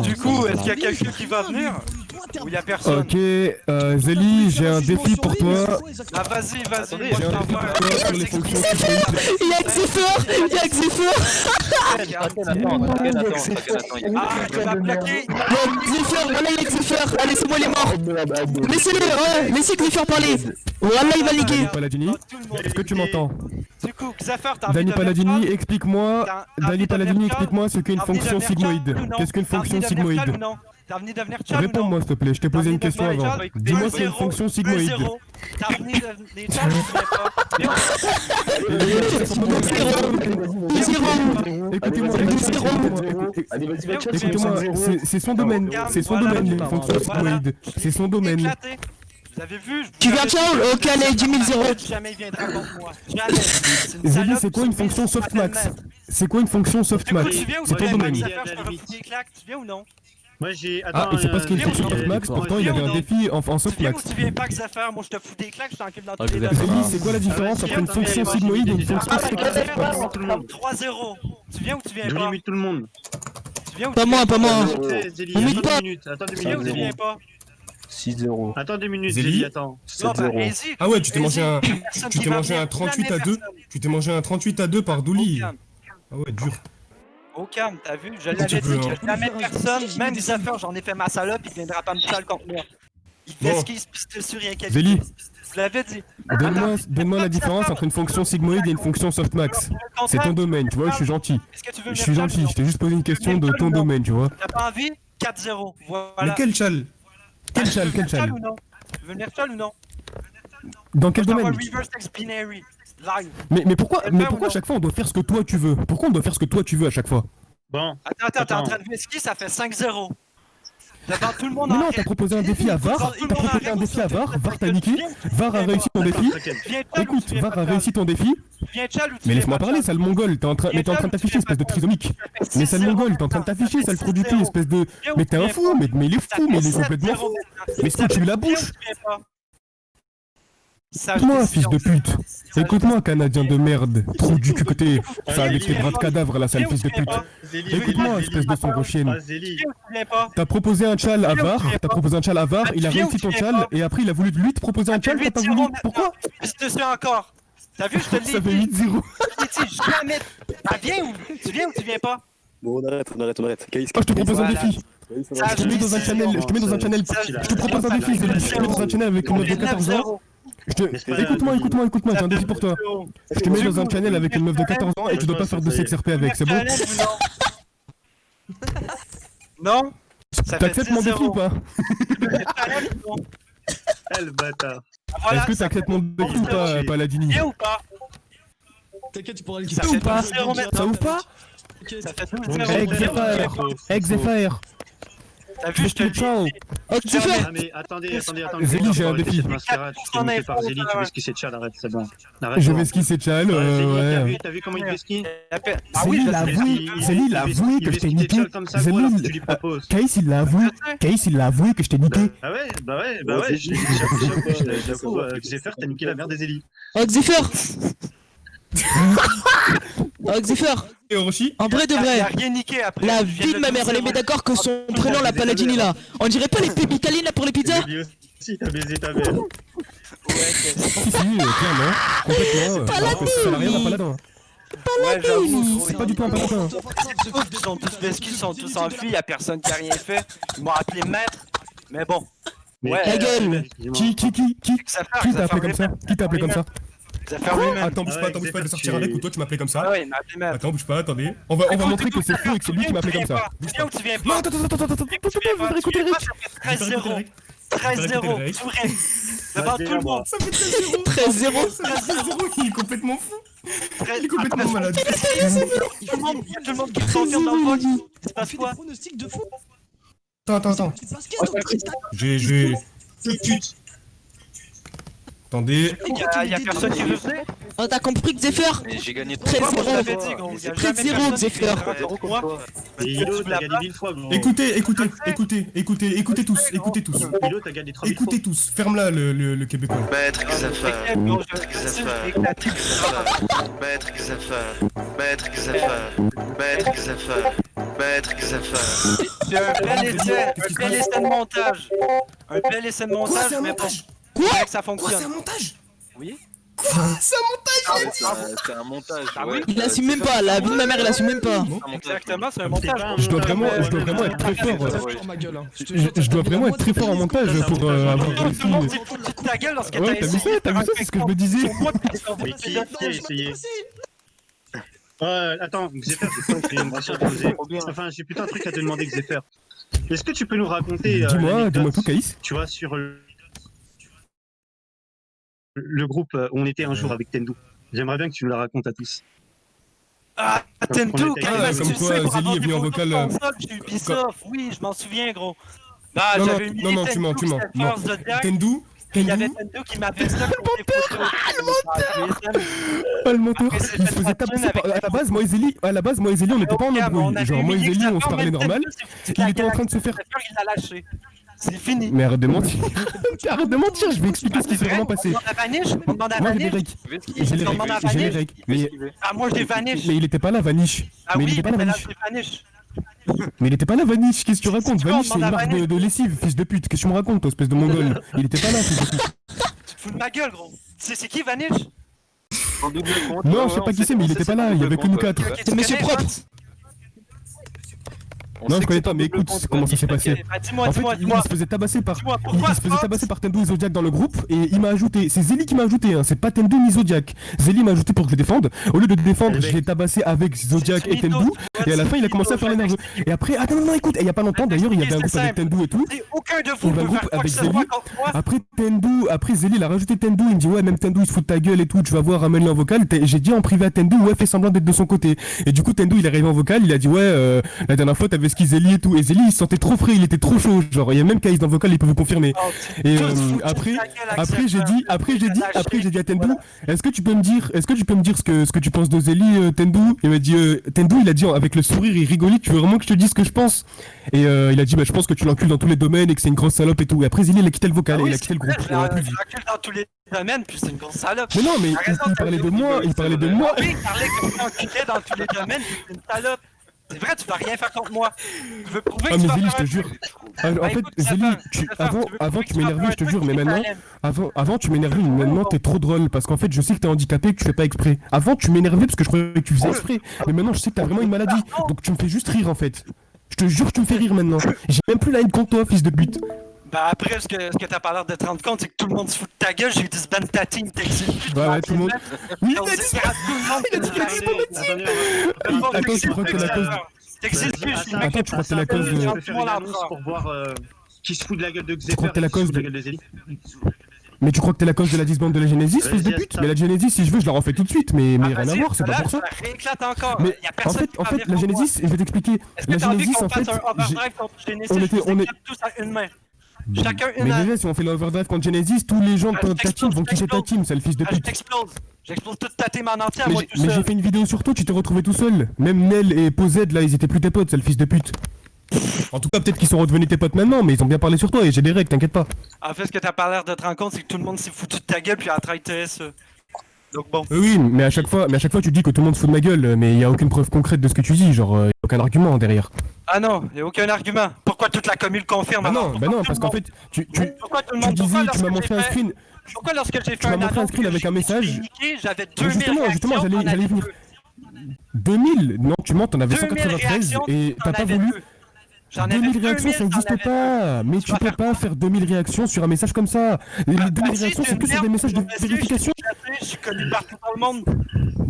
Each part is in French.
Du coup, est-ce qu'il y a quelqu'un qui va venir? Ou il y a personne? Ok, Zélie, j'ai un défi pour toi. Ah vas-y, vas-y, J'ai un défi pour toi sur les fonctions sigmoïdes. Il y a Xefer. Il y a Xefer. Ah, tu vas plaquer. Il y a Xefer. Voilà, il y a Xefer. Allez, c'est moi, il est mort. Laissez-le, ouais. Laissez Xefer parler. Voilà, il va Dani liguer. Paladini, est-ce que tu m'entends? Du coup, Xafer, t'as envie Dani de Paladini, venir explique-moi. T'as envie Dani de Paladini, devenir explique-moi ce qu'est une T'as envie de fonction devenir sigmoïde. Charles ou non? Qu'est-ce qu'une T'as envie fonction de devenir sigmoïde? Charles ou non? T'as envie de devenir Charles ou non? Réponds-moi s'il te plaît, je t'ai posé une question avant. Dis-moi ce qu'est une fonction sigmoïde. T'as envie de devenir Charles ou non? Écoutez-moi, écoutez-moi, c'est son domaine, c'est son domaine, les fonctions sigmoïdes. C'est son domaine. Éclaté. Vous avez vu? Tu viens Charles? Ok, allez, 10 000 0. Jamais il viendra contre moi. Jamais. C'est une Zélie, salope, c'est quoi une fonction c'est softmax? C'est quoi une fonction softmax? Tu viens ou C'est tu ton viens pas, domaine. Xafer, je te refuse des claques, tu viens ou non? Moi j'ai. Ah, et c'est parce qu'il y a une fonction softmax, pourtant il avait un défi en Tu viens ou softmax. tu viens pas, Xafer? Moi je te fous des claques, je t'encule dans tous les Zélie, domaines. c'est quoi la différence entre une fonction sigmoïde et une fonction softmax? 3-0. Tu viens ou tu viens Je pas? limite tout le monde. Tu viens ou Pas tu moi, viens pas moi. Zélie, On attends met 2 pas. minutes. Attends 2 Tu viens ou tu minutes. viens pas? 6-0. Attends 2 minutes, Zélie. Zélie, attends. Non, bah, 7-0. hésite. Ah ouais, tu t'es mangé un, Personne tu qui t'es va mangé venir. un 38 à Jamais 2. personne. Tu t'es mangé un 38 à 2 par Douli. Au calme. Ah ouais, dur. Au calme, t'as vu? Je Tu l'avais peux, dit hein. que jamais personne, même Xafer, j'en ai fait ma salope, il viendra pas me sale contre moi. Il fait Bon. ce qu'il se piste sur rien qu'elle Zélie. Vous l'avez dit. Donne-moi la différence entre une fonction sigmoïde et une fonction softmax. C'est ton domaine, tu vois, je suis gentil. Est-ce que tu veux Je venir suis Charles gentil, ou non? je t'ai juste posé une question de ton domaine, tu vois. T'as pas envie? 4-0. Voilà. Mais quel chal? Quel chal, quel chal? ou non? Tu veux venir Charles ou non? Dans quel Je t'envoie domaine? reverse X binary. Live. Mais pourquoi Quel faire ou à non? chaque fois on doit faire ce que toi tu veux? Pourquoi on doit faire ce que toi tu veux à chaque fois? Bon. Attends, t'es en Attends. train de whisky, ça fait 5-0. Devant tout le monde Mais en non, t'as proposé un défi à VAR, t'as proposé un défi à VAR, VAR t'a niqué, VAR a réussi ton défi. Viens Charles ou Écoute, tu viens VAR pas a réussi ton défi. Viens Charles ou tu Mais viens laisse-moi pas parler, Charles? sale mongol, mais t'es en train de t'afficher, espèce de trisomique. Mais sale mongol, t'es en train de t'afficher, sale trou du cul, espèce de. Mais t'es un fou, mais il est fou, mais il est complètement fou. Mais ce que tu la bouche. Écoute-moi, fils de pute. Écoute-moi, canadien de merde. Trou du cul côté. Ça avec tes bras de cadavre, la sale fils de pute. Écoute-moi, espèce de son chienne. Zélie. T'as proposé un chal à VAR, il a réussi ton chal, et après il a voulu lui te proposer un chal, t'as pas voulu. Pourquoi? Je te suis encore. T'as vu, je te l'ai Ça fait dit. 8-0. Je te l'ai dit, jamais. Ah, viens ou tu viens ou tu viens pas? Bon, on arrête. Caïs, Oh, je te propose un Voilà. défi. Ça, Je te mets dans un channel, je te mets dans un channel. Je te propose un défi, Zélie. Je te mets dans un channel avec une meuf de 14 ans. Écoute-moi, j'ai un défi pour toi. Je te mets dans un channel avec une meuf de 14 ans et tu dois pas faire de sexe RP avec, c'est bon? Non? Ça fait T'acceptes mon défi ou 10-0. pas? Eh le bâtard. Voilà, Est-ce que ça t'acceptes mon défi ou pas, Paladini? fait ou pas? T'inquiète, tu pourras le Ça ou fait pas 12-0 maintenant. Ça ouvre pas? Ça fait Bon, 12-0. Ex-FR. T'as vu, je te le dis. Ciao. Oh, Xefer. Ah mais attendez. Zélie, j'ai un défi. Mascarade, tu t'es niqué par Zélie, tu veux esquisser Tchad, arrête, c'est bon. Je vais esquisser Chal, ouais. T'as vu comment il whisky? Ah oui, Zélie, il a avoué que je t'ai niqué. Zélie, Caïs, il l'a avoué que je t'ai niqué. Ah ouais, j'avoue, Xefer, t'as niqué la mère des Zélie. Oh, Xefer. Oh, Xefer. Et Orochi? En vrai de Y'a vrai. rien niqué après. La Je viens vie de ma mère, elle est mis d'accord que son prénom, la Paladini là. On dirait pas les pépitaline là pour les pizzas? Zélie aussi, t'as baisé ta mère. Si, clairement. Complètement. Alors que ce salarié n'a pas là-dedans. Ouais, j'avoue. C'est pas du tout un paladin. Ils sont tous vesquis, ils sont tous enfuis, y'a personne qui a rien fait. Ils m'ont appelé maître. Mais bon. Ouais. La gueule. Qui t'a appelé comme ça? Qui t'a appelé comme ça? Xafer lui-même. Attends, bouge pas, il va sortir avec ou toi tu m'appelais comme Ah ça? ouais, il m'a appelé maître. Attends, bouge pas, attendez. On va montrer que c'est faux et que c'est lui qui m'a appelé comme ça. Tu viens ou tu viens Non, pas? attends, je voudrais écouter Rick. 13-0. 13-0. Tout vrai. Devant tout le monde. Ça fait 13-0. 13-0. 13-0, il est complètement fou. Il est complètement Attends, malade. Tout le monde qui confirme dans le vote. Il se passe quoi? pronostic de fou. Attends. Tu passes qu'est-ce Je vais. Attendez. Y'a personne qui veut faire? Oh, t'as compris Xefer? J'ai gagné 13-0. Moi je l'avais dit gros. Y'a jamais 13-0, personne qui Xefer. veut moi. Et Hilo, t'as gagné 1000 fois, gros. Écoutez tous. Hilo, t'as gagné 3000 fois. Écoutez tous. Ferme là le québécois. Maître Xafer, Maître Xafer, Maître Xafer, Maître Xafer, Maître Xafer, Maître Xafer, Maître Xafer. C'est un bel essai de montage. Un bel essai de Quoi, montage, c'est un mais bon. montage? C'est vrai que ça Quoi, c'est un fonctionne. montage? Oui. Quoi? C'est un montage? C'est un montage. Ah oui. ouais. Il assume même pas, la vie de ma mère, il assume même pas. Exactement, c'est un montage. Je dois vraiment être très fort. Sur ma gueule, hein. Je dois vraiment être très fort en montage pour avoir Tout le réussi. monde s'est foutu de ta gueule lorsque t'as Ouais, t'as vu essayé. ça, c'est ce que je me disais. Mais qui a essayé? Attends, Xefer, j'ai une question à te poser. Enfin, j'ai plutôt un truc à te demander, Xefer. Est-ce que tu peux nous raconter Dis-moi tout, Caïs. tu vois, sur le groupe où on était un jour avec Tendu? J'aimerais bien que tu nous la racontes à tous. Ah, Tendu, Comme quand même, comme quoi, Zélie est venu en vocal, chez Ubisoft, oui, je m'en souviens, gros. Bah, Non, j'avais mis non, tu mens. Tendu, il y avait Tendu qui m'avait ça pour des photos. Ah, le menteur, Après, c'est il se fait faisait pas de taper thune par... avec- À la base, moi et Zélie, on n'était pas en Ok, mais on embrouille. avait Genre, moi et humilié Zélie, on se Xafer, parlait même normal. Tendu, c'est Il était en train de se faire... Xafer, il l'a lâché. C'est fini. Mais arrête de mentir. Arrête de mentir, je vais expliquer ce qui s'est vraiment passé. On demande à Vanish, on demande à Moi, j'ai les Vanish. règles. J'ai les règles. Mais Ah, moi j'ai Vanish. il était pas là, Vanish. Ah Mais il oui, était pas là, mais là Vanish. c'est Vanish. Mais il était pas là, Vanish. Qu'est-ce que tu racontes? tu veux, Vanish, on c'est une demande à marque de lessive, fils de pute. Qu'est-ce que tu me racontes, toi, espèce de mongol? Il était pas là, fils de pute. Tu te fous de ma gueule, gros. C'est qui Vanish? Non, je sais pas qui c'est, mais il était pas là. Il y avait que nous quatre. C'est Monsieur Propre. Non, je connais pas, mais écoute comment ça s'est passé. Dis-moi, En fait, il dis-moi. se faisait tabasser par Pourquoi il se faisait tabasser par Tendu et Zodiac dans le groupe et il m'a ajouté. C'est Zélie qui m'a ajouté, hein. C'est pas Tendu ni Zodiac. Zélie m'a ajouté pour que je le défende. Au lieu de le défendre, je l'ai tabassé avec Zodiac et Tendu. Et à la fin, il a commencé à faire les nerveux. Et après, attends, non, écoute, et il y a pas longtemps d'ailleurs, il y avait un groupe avec Tendu et tout. Aucun de Il y vous avait un peut groupe faire quoi que avec ce Zélie. soit contre moi. Après Zélie, il a rajouté Tendu. Il me dit, ouais, même Tendu, il se fout de ta gueule et tout. Tu vas voir, ramène-le en vocal. J'ai dit en privé à Tendu, ouais, fais semblant d'être de son côté. Et du coup, Tendu, il est arrivé en vocal. Il a dit, ouais, la dernière fois, t'avais ski Zélie et tout. Et Zélie, il se sentait trop frais, il était trop chaud. Genre, il y a même Caïs dans le vocal, il peut vous confirmer. Et après j'ai dit à Tendu, est-ce que tu peux me dire ce que tu penses de Zélie, Tendu? Il m'a dit, Tendu, il a dit avec le sourire, il rigolait, tu veux vraiment que je te dise ce que je pense? Et il a dit, bah je pense que tu l'encules dans tous les domaines et que c'est une grosse salope et tout. Et après Zélie, il a quitté le vocal et il a quitté le groupe. Je l'encule dans tous les domaines, puis c'est une grosse salope. Mais non, mais il parlait de moi, Oui, il parlait que tu l'enculais dans tous les domaines, puis c'est une salope. C'est vrai, tu vas rien faire contre moi. Tu veux prouver que Ah tu mais vas Zélie, faire je te un jure. truc. En Bah, fait, écoute, Zélie, avant tu m'énervais, je te jure, mais maintenant, avant tu m'énervais, mais maintenant t'es trop drôle parce qu'en fait je sais que t'es handicapé et que tu fais pas exprès. Avant tu m'énervais parce que je croyais que tu faisais exprès, mais maintenant je sais que t'as vraiment une maladie, donc tu me fais juste rire en fait. Je te jure, tu me fais rire maintenant. J'ai même plus la haine contre toi, fils de pute. Bah après, ce que t'as pas l'air de te rendre compte, c'est que tout le monde se fout de ta gueule, j'ai dit ce ban ta team, t'existes plus. Ouais, tout le monde. Oui, On il a dit dira à tout le monde que tu Attends, tu crois que c'est la cause. T'existes plus, je suis le mec Attends, tu crois que c'est la cause de. Je vais faire une annonce pour voir qui se fout de la gueule de Xefer. crois que t'es la et qui se cause fout de de- la gueule de Zélie. Mais tu crois que t'es la cause de la disbande de la Genesis, fils de Vas-y, pute? Asta. Mais la Genesis, si je veux, je la refais tout de suite, mais rien à voir, c'est pas pour ça. Rééclate encore. Mais Y a en personne fait, qui va venir la contre moi. Genesis, je vais t'expliquer. Est-ce que La t'as envie Genesis, qu'on en fait, fasse un j'ai- overdrive contre Genesis? on Je était- vous on est- éclate tous à une main. Chacun une Mais main. déjà, si on fait l'overdrive contre Genesis, tous les gens de ta team vont quitter ta team, c'est le fils de Ah, je pute. t'explose. J'explose toute ta team en entière, Mais moi j'ai- tout mais j'ai seul. fait une vidéo sur toi, tu t'es retrouvé tout seul. Même Nel et Posed, là, ils étaient plus tes potes, c'est le fils de pute. En tout cas, peut-être qu'ils sont redevenus tes potes maintenant, mais ils ont bien parlé sur toi et j'ai des règles, t'inquiète pas. En fait, ce que t'as pas l'air de te rendre compte, c'est que tout le monde s'est foutu de ta gueule puis a trahi TSE. Donc bon. Oui, mais à chaque fois tu dis que tout le monde se fout de ma gueule, mais il y a aucune preuve concrète de ce que tu dis, genre, y a aucun argument derrière. Ah non, y a aucun argument. Pourquoi toute la commune confirme? Bah alors? non, Pourquoi tout parce le qu'en monde- fait, tu Pourquoi tout le tu monde? disais, Pourquoi tu lorsque m'as montré j'ai un fait- screen. Pourquoi lorsque j'ai fait Tu m'as montré un annonce screen que avec un j'ai message. niqué, j'avais Mais 2000 justement, réactions, j'allais t'en avais venir. deux. 2000? Non, tu mens, t'en avais 2000 193 réactions, et t'en t'as pas avais voulu. deux. J'en avais 2000 réactions, ça 2000, existe t'en avais pas. Mais tu vas peux faire pas faire 2000 réactions sur un message comme ça. Les 2000 réactions, c'est que sur des messages de vérification. Je suis connu partout dans le monde.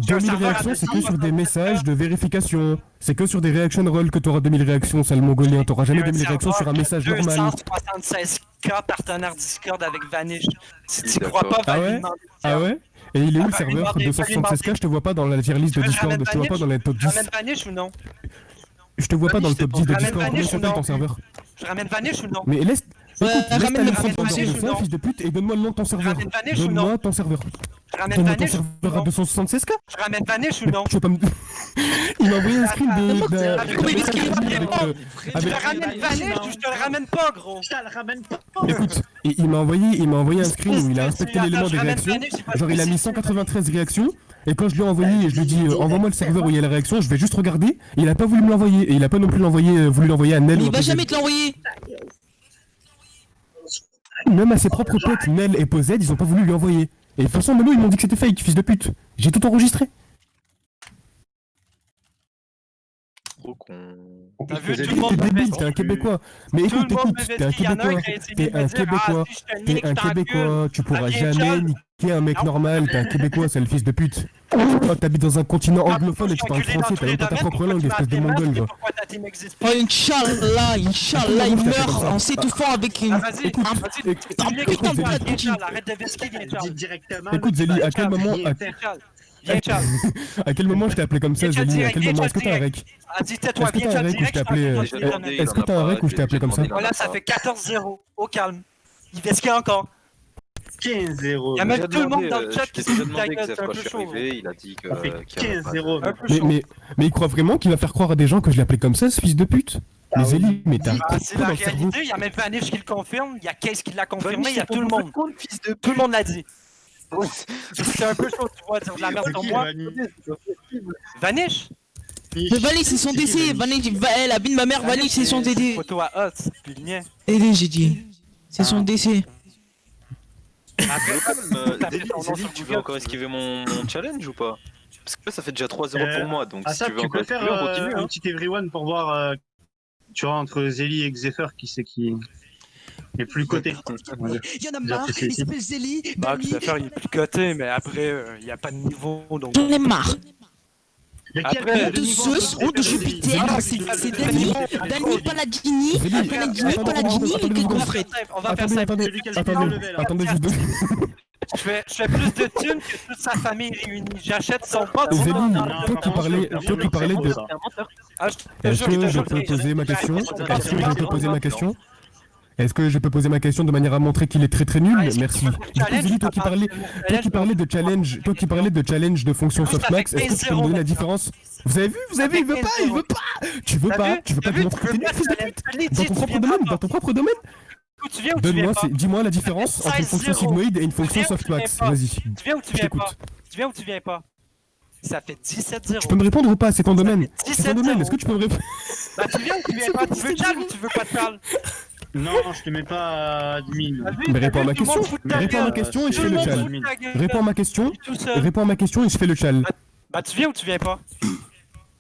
2000 réactions, c'est que sur des messages de vérification. C'est que sur des reaction rolls que t'auras 2000 réactions, sale mongolien. T'auras jamais 2000 réactions sur un message normal. 276K partenaire Discord avec Vanish. Si tu crois pas, Ah va ouais lui demander. Ah ouais? Et il est où le Ah, serveur il 276K? Je te vois pas dans la tier list de Tu veux que je Discord, ramène je te vois pas Vanish? dans les top Je 10. ramène Vanish ou non? Je te vois pas dans le top 10 de Ramène Discord. Comment Vanish il ou s'appelle non? ton serveur? Je ramène Vanish ou non? Mais laisse. Écoute, laisse ta ramène licence Vanish dans ou le non? fils de pute et donne-moi le nom de ton serveur. ramène Vanish ou non? Donne-moi ton serveur. Je ramène Donne-moi ton Vanish ou serveur à non? 276K? Je ramène Vanish ou non? Tu veux pas me. Il m'a envoyé un screen de. Je te ramène Vanish ou je te le ramène pas, gros? Je le ramène pas. Écoute, il m'a envoyé un screen où il a inspecté Attends, l'élément je des ramène réactions. Vanish, c'est pas Genre il a mis possible. 193 réactions Et quand je lui ai envoyé, je lui ai dit envoie-moi le serveur où il y a la réaction, je vais juste regarder. Il a pas voulu me l'envoyer et il a pas non plus voulu l'envoyer à Nel. Mais ou il va à Posed. jamais te l'envoyer. Même à ses propres potes, Nel et Posed, ils ont pas voulu lui envoyer. Et de toute façon, Mano, ils m'ont dit que c'était fake, fils de pute. J'ai tout enregistré. Trop con. T'as vu, Posed, tout le monde T'es m'a débile, fait t'es un Québécois. Mais Tout le écoute, monde me fait t'es un il y en a Québécois. qui a essayé T'es de me un dire, Québécois. si je te T'es nique, un je t'encule. Québécois. Tu pourras Ah, bien, jamais Charles. niquer un mec Non. normal. T'es un Québécois, c'est le fils de pute. Toi, t'habites dans un continent Ah, anglophone et tu parles enculé dans français, tous t'as les même pas ta domaines, propre langue, pourquoi tu espèce de m'as appelé mongol, masque et va. pourquoi ta team existe Oh, plus? Inch'Allah, Inch'Allah, il Comment ça fait meurt comme ça en s'étouffant avec une. Ah, vas-y, Écoute, vas-y, écoute, tu viens putain de Charles, pute, viens, Gucci. Charles, arrête de vesquer, viens Charles. Dis directement. Écoute, Zélie, à quel Charles, moment, viens, Viens Charles, viens Charles. à quel moment je t'ai appelé comme ça, Viens, Zélie? À direct, quel viens, moment? Est-ce que t'as un direct. rec? Ah, dis tais-toi, Est-ce que viens t'as un Charles, rec où je direct, t'ai je appelé, t'appelle dans J'ai tous les demandé, domaines. il Est-ce en que a t'as un pas, rec où je t'ai j'ai appelé comme ça? demandé, il en a Voilà, ça pas. fait 14-0, au calme. Il vesquait encore. 15-0. Il y a même J'ai tout le monde demandé, dans le chat je qui t'ai se fout de demandé ta gueule, Xef c'est un quand peu je suis chaud. arrivé, il a dit que. Ça fait qu'il y avait pas de- 15-0. Un peu Mais, chaud. mais il croit vraiment qu'il va faire croire à des gens que je l'appelais comme ça, ce fils de pute? Mais Zélie, mais t'as Ah, c'est quoi la dans le cerveau? réalité, il y a même Vanish qui le confirme, il y a Case qui l'a confirmé, il y a tout le monde. Tout le monde l'a dit. C'est un peu chaud, tu vois, dire de la merde sur moi. Vanish? Mais Vanish, c'est son décès. Vanish, la vie de ma mère, Vanish, c'est son décès. Photo à Hot, puis le mien. Aidez, j'ai dit. C'est son décès. Après, Zélie, tu veux encore esquiver mon challenge ou pas? Parce que là, ça fait déjà 3-0 pour moi, donc Ah si ça, tu veux tu encore peux faire esquiver, on continue. un Hein. petit everyone pour voir, tu vois, entre Zélie et Xefer, qui c'est qui est plus coté. Il y en a marre, il s'appelle Zélie, bah, Bali. tu vas faire, il est plus coté, mais après, il n'y a pas de niveau, donc... J'en ai marre. Il y a qui a Après, le De niveau Zeus, entre ou de Xefer et Zélie Jupiter, c'est Dani Paladini, Zélie, Paladini, Paladini, et que On va Gonfred. faire simple, on va faire Attendez, simple. attendez, Celui qui a le plus attendez, de level, hein. attendez juste deux. Je fais plus de thunes que toute sa famille réunie. J'achète son pote. Zélie, non, toi qui parlais, toi qui parlais de... Ah, je te Est-ce jure, que te je jure, peux poser ma question? je- Est-ce que je peux poser ma question? Est-ce que je peux poser ma question de manière à montrer qu'il est très très nul? Ah, est-ce que Merci. tu veux Du coup, Zélie, toi qui parlais de challenge de fonction Du coup, ça softmax, fait est-ce que tu peux me donner la différence? Vous avez vu, il veut pas! Tu veux pas démontrer que t'es nul, fils de pute! Dans ton propre domaine, Tu viens ou tu viens Donne-moi, pas? dis-moi la différence entre une fonction 16-0. sigmoïde et une fonction Tu viens ou tu softmax. viens pas? Vas-y, Tu viens ou tu je viens pas? t'écoute. Tu viens ou tu viens pas? Ça fait 17-0. Tu peux me répondre ou pas? C'est ton domaine. C'est ton 17-0. domaine, est-ce que tu peux me répondre? Bah tu viens ou tu viens pas? Tu veux Charles ou tu veux pas de Charles? Non, je te mets pas à 10 000. Mais réponds à ma question. Réponds à ma question et je fais le chal. Réponds à ma question. Réponds à ma question et je fais le chal. Bah tu viens ou tu viens pas?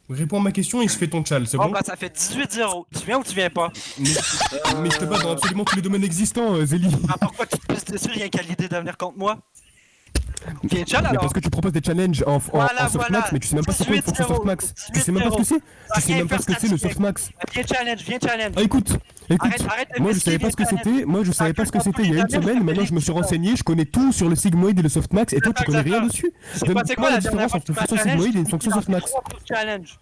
Réponds à ma question et je fais ton chal, c'est Bon bon? bah ça fait 18-0. Tu viens ou tu viens pas? Mais je te bats dans absolument tous les domaines existants, Zélie. Ah pourquoi tu te pisses dessus rien qu'à l'idée de venir contre moi? Viens Charles Mais alors. parce que tu proposes des challenges en softmax, voilà. mais tu sais même pas c'est quoi une fonction 18-0. softmax. Tu sais même pas ce que c'est. Tu sais même pas ce que c'est le softmax. Viens challenge, viens challenge. Ah écoute, Arrête de moi je vesquer, savais pas ce que viens c'était, moi je savais pas ce que c'était il y a une semaine, maintenant je me suis renseigné, je connais tout sur le sigmoid et le softmax et toi tu connais rien dessus. C'est pas c'est quoi Donne-moi la la dernière différence fois entre une que tu fonction m'as sigmoid et une challenge? fonction softmax. Challenge.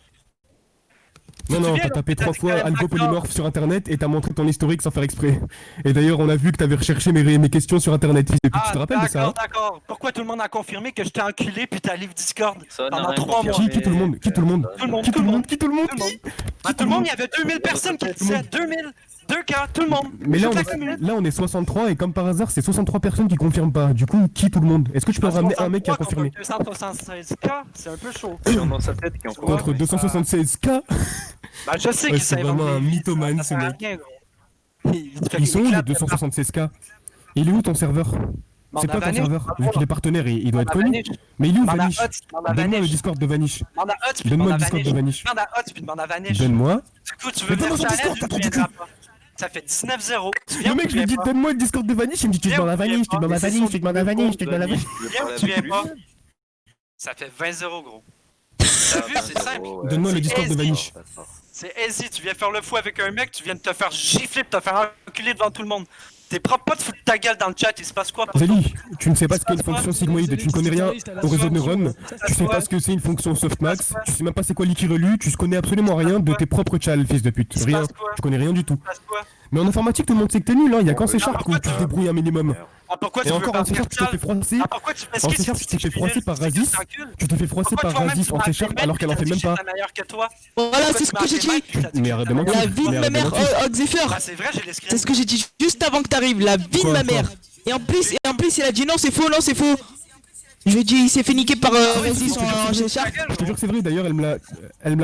Non, non, souviens, t'as tapé t'as 3 dit fois quand même algopolymorphe sur internet et t'as montré ton historique sans faire exprès. Et d'ailleurs, on a vu que t'avais recherché mes questions sur internet. Et puis, tu te rappelles de ça? D'accord. Pourquoi tout le monde a confirmé que je t'ai enculé puis t'as live Discord? Ça n'a Pendant rien 3 mois. confirmé. Qui tout le monde? Qui tout le monde? Tout le monde, Qui tout le monde. Qui tout le monde? Ah, tout le monde, il y avait 2000 personnes qui disaient 2000, 2K, tout le monde. Mais là Toute on, la communauté. là on est 63 et comme par hasard c'est 63 personnes qui confirment pas. Du coup, qui tout le monde? Est-ce que tu peux ramener un mec qui a confirmé? 276K, c'est un peu chaud. J'ai dans sa tête qui est encore. Contre 276K? Bah je sais Ouais, qu'il c'est s'est vraiment inventé. un mythomane, Ça ce sert à mec. rien, gros. Ils sont où les 276K? Il est où ton serveur? C'est quoi ton serveur? Vu qu'il est partenaire, il doit être connu. Mais il est où Vanish? Donne-moi le Discord de Vanish. Demande à Hot, puis Donne-moi demande le à Discord de Vanish. Vanish. Demande à Hot, puis demande à Vanish. Donne-moi. Du coup, tu veux Mais venir donne-moi son challenge Discord, ou tu attends, viendras pas? Ça fait 19-0. Tu viens Le ou mec tu je lui viens dis pas? donne-moi le Discord de Vanish, il me dit tu demandes à Vanish, tu demandes à Vanish, tu demandes à Vanish, tu demandes à Vanish. Tu viens ou tu viens pas? Ça fait 20-0, gros. T'as vu, c'est simple. Donne-moi le C'est Discord de easy. Vanish. C'est easy, tu viens faire le fou avec un mec, tu viens de te faire gifler, de te faire enculer devant tout le monde. Tes propres potes foutent ta gueule dans le chat, il se passe quoi pour toi? Zélie, tu ne sais pas ce qu'est une fonction sigmoïde, tu ne connais rien au réseau de neurones, tu sais pas ce que c'est une fonction softmax, tu sais même pas c'est quoi l'ikirelu, tu connais absolument rien de tes propres chals, fils de pute. Il se Rien, passe quoi? tu connais rien du tout. Il se passe quoi? Mais en informatique, tout le monde sait que t'es nul, hein, y a qu'en C# où tu te débrouilles un minimum. Ah, pourquoi tu Et veux encore pas en C# venir tu t'es fait froisser, Ah, pourquoi tu fais en ce C# tu t'es fait froisser par Razis, tu t'es fait froisser par Razis en C# alors qu'elle en fait même pas. meilleur que toi. Voilà, c'est ce que j'ai dit. Mais arrête de mentir. La vie de ma mère, Xefer. Bah, c'est vrai, j'ai les screens. C'est ce que j'ai dit juste avant que t'arrives. La vie de Quoi, ma quoi mère. Et en plus, il a dit non, c'est faux, non, c'est faux. Je dis, il s'est fait niquer par Résis en G-Sharp. Je te jure que c'est vrai, d'ailleurs, elle me l'a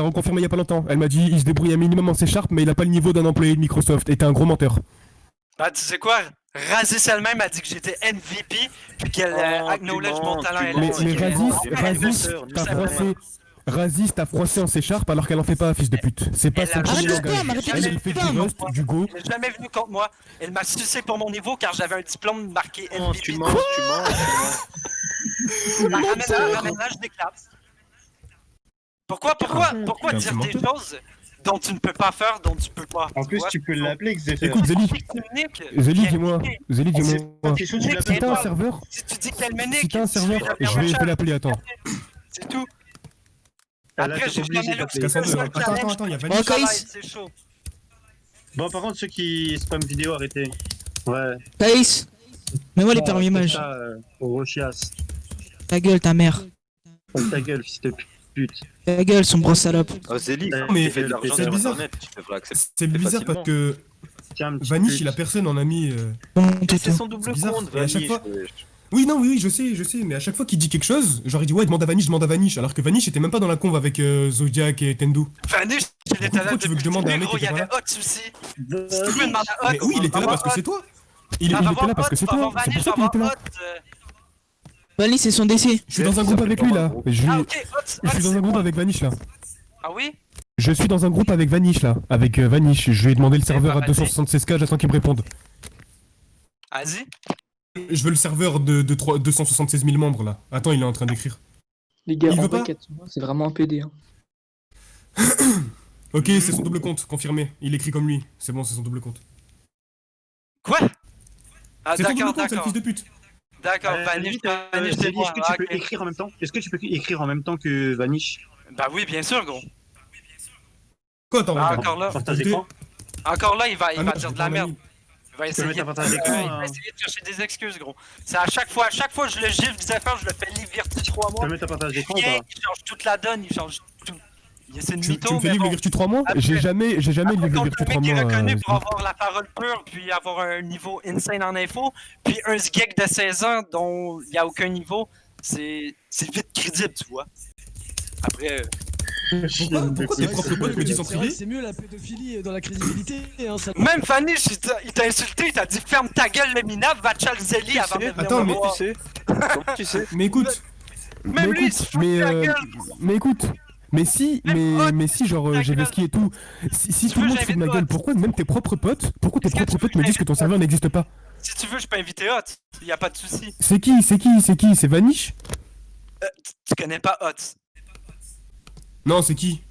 reconfirmé il y a pas longtemps. Elle m'a dit il se débrouille un minimum en C-Sharp, mais il a pas le niveau d'un employé de Microsoft. Et t'es un gros menteur. Bah, tu sais quoi? Razis elle-même a dit que j'étais MVP, puis qu'elle acknowledge mon talent. Mais Razis t'a froissé en C-Sharp alors qu'elle en fait pas, fils de pute. C'est pas son Arrête premier de langage. spam, arrête de Elle fait du spam. Rust, du Go. Elle est jamais venue contre moi. Elle m'a sucé pour mon niveau car j'avais un diplôme marqué Oh, MVP. tu mens, tu mens. Ramène-la, je déclare. Pourquoi dire c'est des choses dont tu ne peux pas faire, dont tu peux pas? En plus, tu peux l'appeler Xefer. Écoute, Zélie, dis-moi. Question, tu Si l'appelles t'as un pas. serveur, Si tu dis qu'elle m'énique, si t'as un serveur, je vais l'appeler, attends. c'est tout. Ah, là, Après, t'es j'ai obligé jamais d'appeler. Attends, il y a Vanille. C'est chaud. Bon, par contre, ceux qui spam vidéo, arrêtez. Ouais. Kaïs, mets-moi les permis images. Au Rochias. Ta gueule, ta mère. Ta gueule, fils de pute. Ta gueule, son gros salope. Oh, Zélie, Mais tu fais de l'argent c'est sur bizarre. Internet, tu devrais accepter. C'est bizarre parce que Tiens, Vanish, il a personne en ami. Bon, C'est tonton. son double C'est bizarre. compte, Et à chaque Vanille. fois- Oui, non, oui, je sais, mais à chaque fois qu'il dit quelque chose, genre il dit ouais, demande à Vanish, alors que Vanish était même pas dans la conve avec Zodiac et Tendu. Vanish, il était là Pourquoi tu veux que je depuis demande à un le mec début, qui il y était avait pas Hot aussi. Si tu veux demander à Hot, Mais oui, il était là parce que c'est toi. Il était là parce que c'est toi. C'est pour ça qu'il était là. Vanille, c'est son décès. Je suis dans un groupe avec lui là. Ah ok, Hot, Je suis dans un groupe avec Vanish là. Ah oui? Je suis dans un groupe avec Vanish là. Avec Vanish. Je lui ai demandé le serveur à 276K, j'attends qu'il me réponde. Vas-y. Je veux le serveur de 276 000 membres là. Attends, il est en train d'écrire. Les gars, Il en veut vrai, pas 400, c'est vraiment un PD. Hein. Ok, c'est son double compte, confirmé. Il écrit comme lui. C'est bon, c'est son double compte. Quoi? Ah C'est son double d'accord, compte, c'est le d'accord. fils de pute. D'accord, Vanish, Vanish, c'est Zélie, moi. est-ce que tu peux écrire en même temps? Est-ce que tu peux écrire en même temps que Vanish? Bah oui, bien sûr, gros. Quoi, attends, Ah, attends. encore là. Partage d'écran? Encore là, il va Ah non, dire j'ai de la pas merde. mis. Il va Tu peux essayer, mettre un partage d'écran, il va essayer de chercher des excuses, gros. C'est à chaque fois je le gifle des affaires, je le fais livre Virtu 3 Tu mois. peux mettre un partage d'écran ou Il pas? change toute la donne, il change tout. C'est une Tu mytho, me fais mais lire le bon. Virtu 3 mois Après- J'ai jamais lu le Contre Virtu le 3 mec qui est mois. reconnu pour avoir la parole pure, puis avoir un niveau insane en info, puis un sgeg de 16 ans dont il n'y a aucun niveau, c'est vite crédible, tu vois. Après, Pourquoi tes propres potes me disent en C'est vrai privé que c'est mieux la pédophilie dans la crédibilité. Hein, ça... même Fanny, il t'a insulté, il t'a dit ferme ta gueule le minable, va te Zélie avant de venir Attends, me mais voir. Tu sais Comment tu sais Mais écoute, Même lui, il se fout de ta gueule. mais écoute, mais si, genre Ta j'ai gueule. Veski et tout, si Tu tout le veux, monde se fout de ma j'invite gueule, Hot. pourquoi même tes propres potes Est-ce que tu veux me disent que ton j'invite serveur Hot? n'existe pas? Si tu veux, je peux inviter Hot, y a pas de souci. C'est qui? C'est Vanish? Tu connais pas Hot. Non, c'est qui?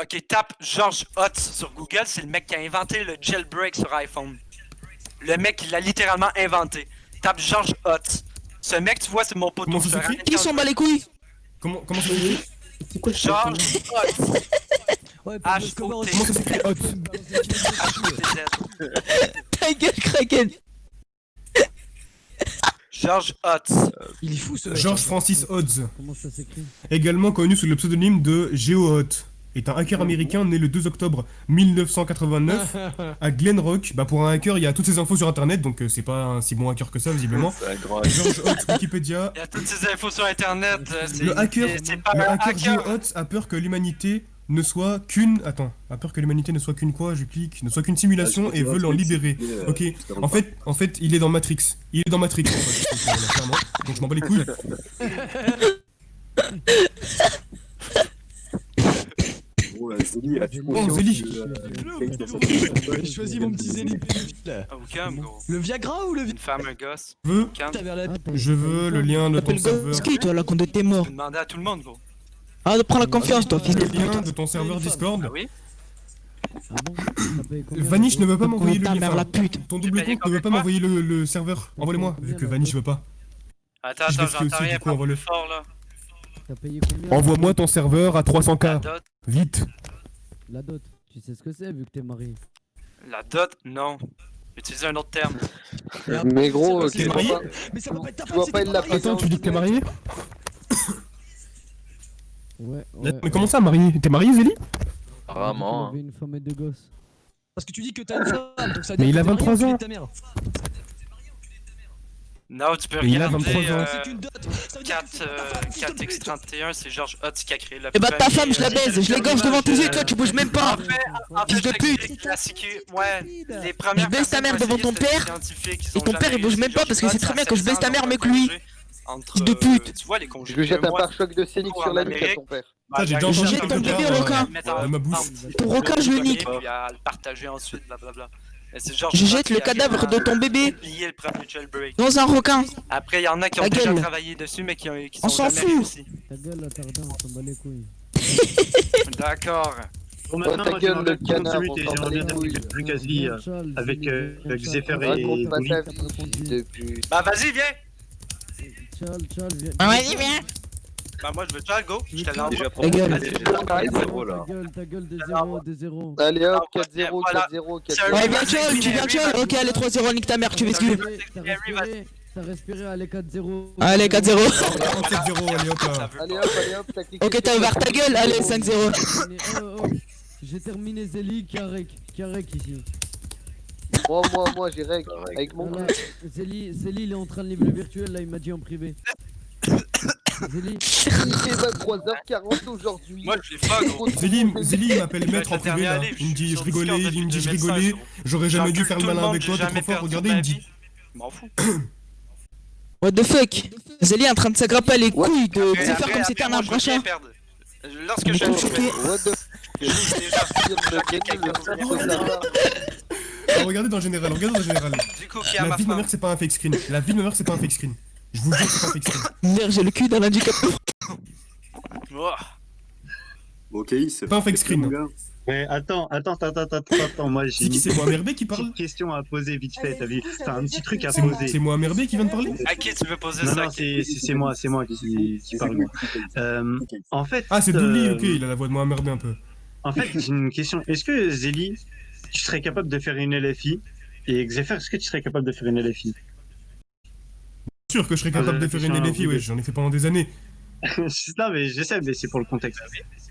Ok, tape George Hot sur Google, c'est le mec qui a inventé le jailbreak sur iPhone. Le mec, il l'a littéralement inventé. Tape George Hot. Ce mec, tu vois, c'est mon poteau. Comment ça je te s'écrit? ramène Qui s'en bat les couilles? Comment ça s'écrit? C'est quoi ce George Hot. Ouais, H.O.T. comment Comment ça s'écrit Hot? H.O.T.Z. Ta gueule, Kraken. George Hot. Il est fou ce mec. George Francis Hodds, Comment ça s'écrit? également connu sous le pseudonyme de GeoHot, est un hacker américain né le 2 octobre 1989 à Glen Rock. Bah pour un hacker, il y a toutes ces infos sur internet, donc c'est pas un si bon hacker que ça visiblement. C'est un grand George Hot, Wikipédia. Il y a toutes ces infos sur internet. Le hacker, c'est pas le un hacker hacker. GeoHot a peur que l'humanité ne soit qu'une... Attends, a peur que l'humanité ne soit qu'une quoi, je clique, ne soit qu'une simulation et veut l'en libérer. Ok, en fait, il est dans Matrix. Il est dans Matrix, en fait, clairement. Donc je m'en bats les couilles. Oh, Zélie. J'ai choisi mon petit Zélie pédophile. Oh, calme, gros. Le Viagra ou le Une femme, un gosse. Calme. Je veux le lien de ton Appelle serveur. Goski, toi, là, quand t'es mort. Je demandais à tout le monde, gros. Ah, prends la confiance, toi, fils de Le lien pute. de ton serveur Discord. Ah oui? Vanish ne veut pas m'envoyer le Ta mère, lien. la pute. Ton double compte ne veut pas m'envoyer le serveur. Envoie-le-moi, vu que Vanish veut pas. Attends, Je vais j'entends skier aussi, rien, du coup, parle envoie-le. plus fort, là. Envoie-moi ton serveur à La 300K. dot. Vite. La dot, tu sais ce que c'est vu que t'es marié. La dot, non. Utiliser un autre terme. Mais gros, C'est t'es marié? Mais ça peut pas être ta Tu vois faute, pas c'est être la ton mari. Attends, tu dis que t'es marié? Ouais, Mais comment ça, marié? T'es marié, Zélie? Apparemment. avait une femme et deux gosses. Parce que tu dis que t'as une femme, donc ça Mais dit il que a t'es marié 23 enculé ans. de ta mère. Non, tu peux Et il a regarder 23 ans. C'est une dot. Ça veut dire que ta femme, fils de pute. 4x31, c'est George Hotz qui a créé le Eh bah ta premier, femme, je la baise, je l'égorge devant tes yeux, toi tu bouges même pas. En Fils de fait, pute. les classiques, ouais, les premières Je baise ta personnes mère qui ont devant essayé, ton c'était des père, scientifiques, ils et ont ton père, jamais il bouge réussi. même pas, parce que George c'est très Hotz, bien que je baise ta mère, à mais que lui. 7 ans, entre, Fils de pute. Tu vois, les congés Je lui jette de un mois, pare-choc de scénic en sur la nuque à Amérique. ton père. Ça, j'ai déjà Je entendu jette ton quelque bébé part, au requin. dans ma bouche. Ton requin, je le nique. Puis à le partager ensuite, blablabla. Mais c'est George Je Hotz jette le qui a cadavre de ton bébé oublié le premier jailbreak. dans un requin. Après, il y en a qui ont Ta déjà gueule. travaillé dessus, mais qui On sont s'en jamais fout. réussi. Ta gueule, la tardin, on s'en bat les couilles. D'accord. Bon, Oh, maintenant, ta moi, gueule, j'aimerais le bien canard, continuer on et s'en bat j'aimerais bien les couilles. terminer le Gasly avec Xefer et Raconte pas Bully. ta vie de pute. Bah, vas-y, viens. Tchal, viens. Ah, vas-y, viens. Bah, moi, je veux Charles, go. Je te l'envoie. Déjà, Ta gueule. Ta gueule, des 0, des 0. Allez hop, Ah, 4-0, voilà. 4-0, C'est 4-0. Ouais, viens Tchol, tu viens Tchol. Ok, allez, 3-0, nique ta mère, tu m'excuses. T'as respiré, allez 4-0. Allez, 4-0. 47-0, allez hop là. Allez hop, t'as cliqué. Ok, t'as ouvert ta gueule, allez, 5-0. Oh. J'ai terminé Zeli, Karek ici. Moi, j'ai règle. Avec mon Voilà, cul. Zeli, il est en train de livrer le virtuel, là, il m'a dit en privé. Zeli, Il fait 23h40 aujourd'hui. Moi, je l'ai pas, gros. Zélie, il m'appelle Je vais maître être en le dernier privé à là. aller, Il me dit je suis rigolais, sur il me dit je Discord depuis rigolais. 2005, J'aurais jamais dû J'encule faire le tout malin monde, avec toi, j'ai t'es jamais trop fort. perdu Regardez, de il me ma dit. vie. Je m'en fous. What the fuck? Zélie est en train de s'aggrapper les couilles de Après, Xefer comme c'était un moi, je veux bien arbre perdre. Lorsque Mais je tu me joue, fais- What the je joue déjà. Ah, regardez dans le général, regardez dans le général. Du coup, qui a La ma vie de ma femme? mère, c'est pas un fake screen. La vie de ma mère, c'est pas un fake screen. Je vous jure, c'est pas un fake screen. Merde, j'ai le cul dans l'handicap. Oh. Ok, c'est Pas un fake screen. Mais attends, moi j'ai C'est qui, c'est moi Merbé qui parle? petite question à poser vite fait, t'as vu? T'as un petit truc à C'est poser. moi Merbé qui vient de parler? À qui tu veux poser Non, ça? non, c'est moi qui parle. Moi. En fait, Ah, c'est Douli, ok, il a la voix de moi Merbé un peu. En fait, j'ai une question. Est-ce que Zélie, tu serais capable de faire une LFI? Et Xefer, est-ce que tu serais capable de faire une LFI? Sûr que je serais capable de faire une LFI, ouais, j'en ai fait pendant des années. Non, mais je sais, mais c'est pour le contexte.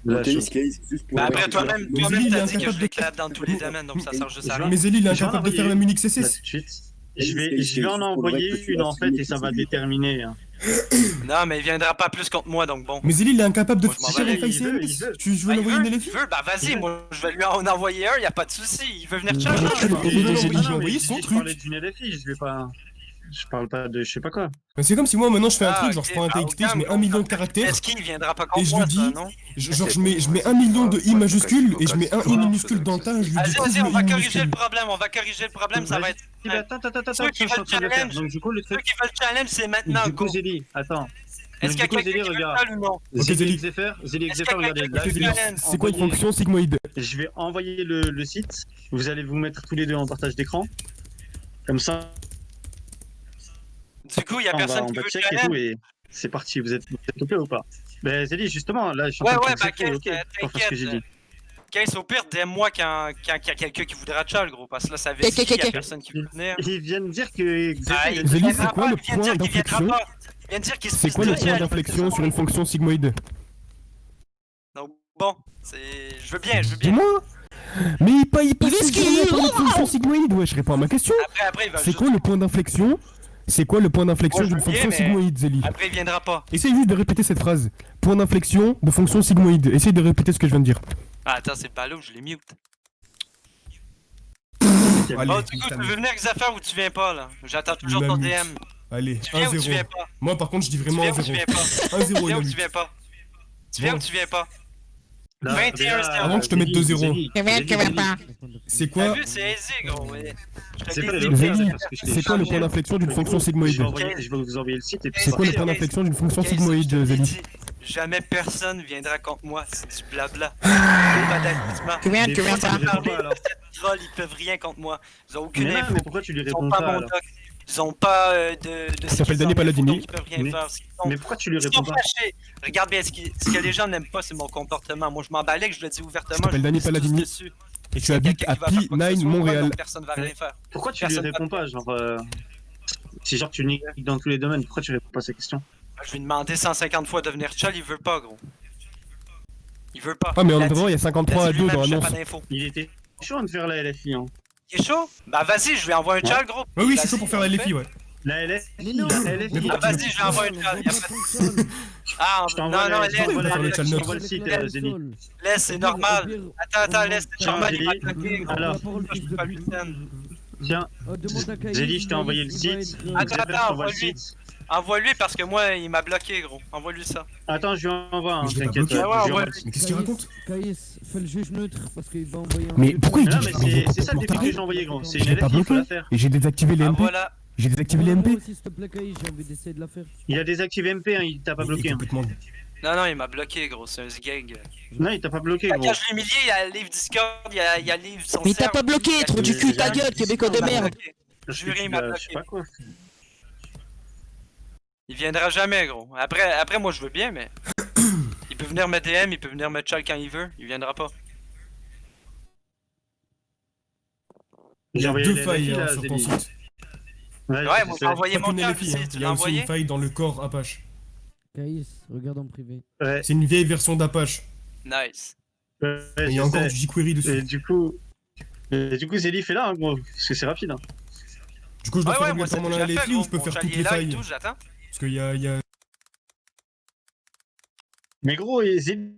Là, Ok, je- Skaze, juste pour. Bah après, toi-même, Mais Zélie, il est t'as dit que incapable je de- l'éclate dans tous les domaines, donc ça sert juste à rien. Mais Zélie, il est Je vais incapable de faire envoyer- la Munich Là, CC. tout de suite. Je vais en envoyer une en fait et ça va déterminer. Hein. Non, mais il viendra pas plus contre moi, donc bon. Mais Zélie, il est incapable de Moi, je m'en faire bats les les- failles il veut, CMS. il veut. Tu veux Ah, lui envoyer une LFI? il veut, bah vas-y, moi je vais lui en envoyer un, y a pas de souci. Il veut venir Il chercher. veut- il veut- il veut- il veut mais envoyer je son dis, truc. Je parlais d'une LFI, je vais pas. Je parle pas de je sais pas quoi. Mais c'est comme si moi maintenant je fais un Ah, truc, genre je ok, prends un bah, TXT, je aucun, mets 1 million de caractères, Est-ce qu'il viendra pas Et contre je moi, lui ça, dis- non? genre je mets 1 million de I majuscule et je mets un I minuscule dans le tas, je lui dis Vas-y, trouve vas-y, on le va I corriger le minuscule. problème, ça va Vas-y. être... Attends, Ceux qui je suis en veulent train de le faire. challenge. Donc du coup le Ceux truc. qui veulent challenge, c'est maintenant, Du coup go. Zélie, attends. Est-ce qu'il y a Du coup, quelqu'un Zélie, qui veut regarde. seul ou non? Ok, Zélie. Xefer, Est-ce qu'il y a regardez. quelqu'un Là, qui je veut vais challenge? C'est quoi une envoyer- fonction sigmoïde? Je vais envoyer le site. Vous allez vous mettre tous les deux en partage d'écran. Comme ça, Du coup, il y a on va personne qui veut check et tout challenge. et c'est parti. Vous êtes OK ou pas? Ben Zélie, justement, là, je suis en Ouais, train de ouais, bah checker, OK, pour faire ce que j'ai dit. Case, au pire, DM-moi quand il y a quelqu'un qui voudra chall, gros, parce que là, ça vérifie qu'il y a personne qui veut venir. Ils viennent de dire que Ah, Xefer, il Zélie, viendra c'est quoi pas, le il vient de dire point qu'il viendra d'inflexion? pas. Il vient de dire qu'il se C'est quoi le fiche de point chall. d'inflexion sur une fonction sigmoïde? Donc, bon, je veux bien. Dis-moi. Mais il passe veut ce ses qu'il journées à veut. parler de fonction sigmoïde, ouais, je réponds à ma question. Après, il va C'est juste... quoi le point d'inflexion? C'est quoi le point d'inflexion Moi, je d'une veux bien, fonction mais- sigmoïde, Zélie? Après, il viendra pas. Essaye juste de répéter cette phrase. Point d'inflexion de fonction sigmoïde. Essaye de répéter ce que je viens de dire. Ah, attends, c'est pas là où je l'ai mute. Allez, Bon, du coup, tu veux venir Xafer ou tu viens pas, là? J'attends toujours Il ton m'a mute. DM. allez, Tu viens ou tu 1-0. viens pas? Moi par contre je dis Tu vraiment viens ou tu 1-0. viens pas? 1-0 Tu il viens a ou tu mute. viens pas? Tu viens ou tu viens pas? Là, 21, là, c'est avant que je te mette 2-0. Zélie, Tu viens, tu viens pas. C'est T'as quoi vu, c'est aisé, gros. Ouais. Je te C'est dis, pas c'est le Zélie, Zélie, parce que je t'ai c'est quoi le point chargé. d'inflexion d'une fonction Je vais sigmoïde? je vais vous envoyer le site et puis C'est quoi le Ok, point ok. d'inflexion d'une fonction Guys, je sigmoïde, te l'ai Zélie? dit, jamais personne viendra contre moi, c'est du blabla. Pas d'avertissement. Tu viens, Mais tu viens pourquoi pas. tu réponds pas, alors Troll, ils peuvent rien contre moi. Ils ont aucune Mais non, info. mais pourquoi tu lui Ils ont réponds pas pas mon alors? doc. Ils ont pas de s'appelle Danny Palladini. donc ils peuvent rien Mais- faire. Ils Mais pourquoi tu lui sont réponds pas? fâchés. Regarde bien, ce que les gens n'aiment pas, c'est mon comportement. Moi, je m'emballais, que je le dis ouvertement. Je t'appelle je Danny pisse tous Palladini. dessus. Et tu S'il y a habites quelqu'un à qui va faire quoi que ce P9 soit, moi, Montréal. donc personne va rien faire. Pourquoi tu lui Personne réponds pas? Genre, c'est genre tu niques dans tous les domaines. Pourquoi tu réponds pas à ces questions? Je lui ai demandé 150 fois de venir chill, il veut pas, gros. Il veut pas. Ah mais en Il a attendant il y a dit 53 à 2 lui-même, dans j'ai l'annonce. pas d'infos. Il était chaud de faire la LFI. Hein. Il est chaud? Bah vas-y, je lui envoie un chill, gros. Ouais oui Vas-y, c'est chaud pour faire la on le LFI fait. ouais. La LF, Mais non. la LF, Mais Ah, vas-y, je vais envoyer une phrase. Ah, Je t'envoie non, je t'envoie Pourquoi la- faire le je chat t'envoie le site, Zélie. laisse, c'est normal. Attends, laisse, c'est normal, il va Zélie. bloquer. Alors. Je peux pas lui donner. Tiens, Zélie, je t'ai envoyé le site. Attends, Xavier, je t'envoie le envoie-lui. site. Envoie-lui parce que moi, il m'a bloqué, gros. Envoie-lui ça. Attends, je lui envoie, hein, Mais je l'ai pas t'inquiète. bloqué. je lui Ah ouais, envoie. envoie-lui. Mais qu'est-ce qu'il raconte? Caïs, fais le juge neutre parce qu'il va envoyer un. Mais pourquoi il Non, dit mais que je c'est ça le défi que j'ai envoyé, gros. C'est une Je l'ai pas LF, il faut la bloqué. faire. Et j'ai désactivé les Ah, MP. voilà. J'ai désactivé les Moi MP. aussi, s'il te plaît, Caïs, j'ai envie d'essayer de la faire. Il a désactivé MP, hein, il t'a pas Il est bloqué. hein. complètement. Non, non, il m'a bloqué, gros. C'est un zgag. Non, il t'a pas bloqué, Quand gros. je l'ai humilié, il y a le livre Discord, il y a le livre son Mais t'as cerf. pas bloqué, trou du cul, ta gueule, québécois de merde. Juré, il Je m'a sais bloqué. pas quoi. Il viendra jamais, gros. Après, moi, je veux bien, mais. Il peut venir me DM, il peut venir me chal quand il veut. Il viendra pas. Il y a envoyé deux les failles LFI, hein, là, sur ton Zélie. site. Ouais, moi, je j'ai envoyé Pas mon qu'une cœur LFI, hein. aussi. Tu Il y l'as a aussi une envoyé? faille dans le corps Apache. Caïs, regarde en privé. Ouais, C'est une vieille version d'Apache. Nice. ouais, Et il y je a encore sais. du jQuery Et dessus. du coup, Zélie, fais là, hein, gros, parce que c'est rapide. Hein. Du coup, je dois Ouais, faire ouais, moi, c'est obligatoirement déjà la fait, LFI ou gros. je peux Mon faire chal, toutes il les est là et failles? tout, j'attends. Parce qu'il y a. Mais gros, et Zélie,